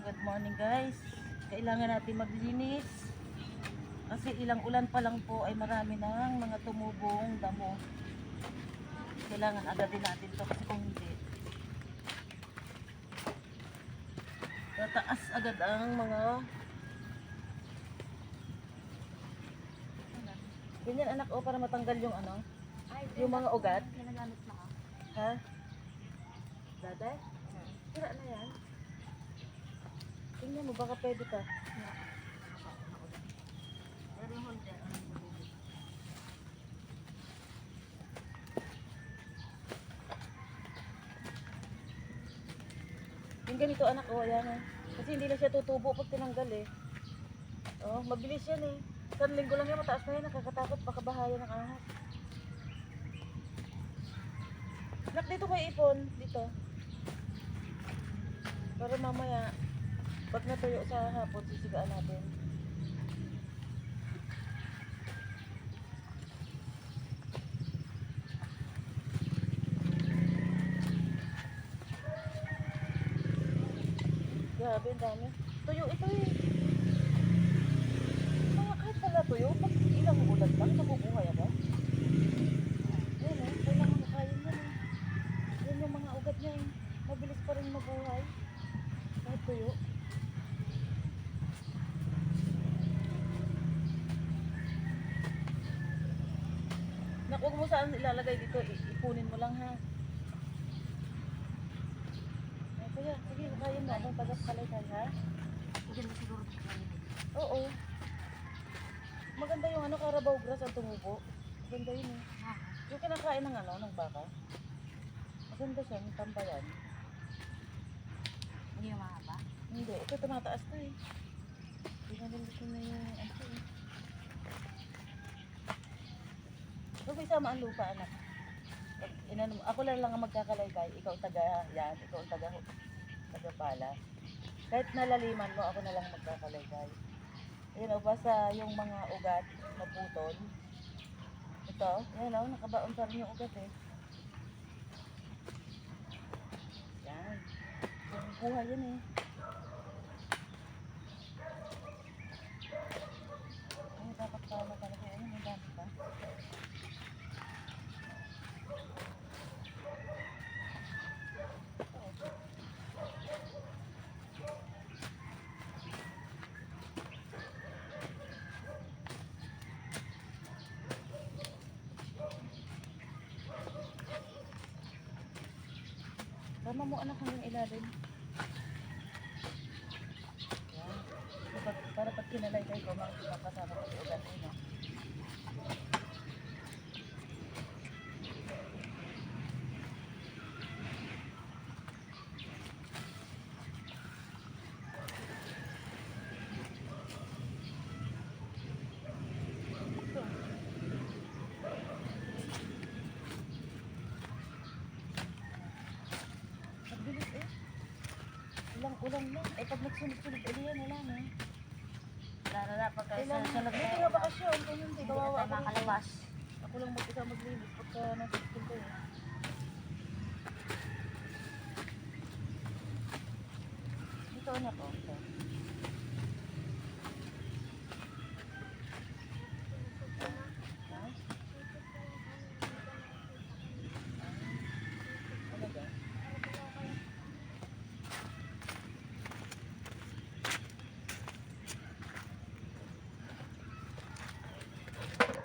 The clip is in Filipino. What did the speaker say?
Good morning guys. Kailangan natin maglinis. Kasi ilang ulan pa lang po ay marami ng mga tumubong damo. Kailangan agad natin to kasi kung hindi, tataas agad ang mga ganyan anak o para matanggal yung ano, yung mga ugat. Ginagamit mo ka? Ha? Dati? Sira na yan. Tingnan mo, baka pwede ka. Pero holder. Yung ganito anak ko, ayan eh. Kasi hindi na siya tutubo pag tinanggal eh. Oh, mabilis yan eh. Isang linggo lang yan, mataas na yan. Nakakatakot, baka bahaya ng ahas. Anak, dito kayo ipon. Dito. Para mamaya, pag natuyo sa hapon, sisigaan natin. Grabe, ang dami. Tuyo ito eh. Mga kahit pala tuyo, pag ilang ulan lang, nabubuhay ako. Yan eh, kailangan makain yan eh. Yan yung mga ugat niya eh. Mabilis pa rin mabuhay. Kahit tuyo. Naku, huwag mo saan ilalagay dito, ipunin mo lang ha. Ay, kuya, sige, kain na. Anong tagas kalay ha? Maganda siguro dito lang yun. Oo. Maganda yung ano, Carabao grass ang tumubo. Maganda yun eh. Yung kinakain ng ano, ng baka. Maganda siya, may tambayan. Hindi yung mahaba. Hindi, ito tumataas na eh. Hindi na nilito na yung ano eh. Huwag may sama ang lupa, anak. Inano, ako lang ang magkakalaybay. Ikaw taga yan, ikaw ang taga pala. Kahit nalaliman mo, ako na lang magkakalaybay. Ayun o, basta yung mga ugat maputol. Ito, yan o, nakabaon pa rin yung ugat eh. Yan. Yung buhay yun eh. Ano dapat tama talaga yun? May dami pa. Tama mo anak hanggang ilalim. Yan. Para pag kinalay kayo, makikita kasama ko sa ugat nyo. Mabilis eh. Ulang lang. Eh pag nagsunod-sunod ulit yan, wala na. Lalo na pagka Kailangan sa na. Dito nga bakasyon. Kung hindi, Hindi kawawa na tayo ako. makalabas. Ako lang mag-isa maglinis pagka nasa school ko eh. Dito na po. Ito.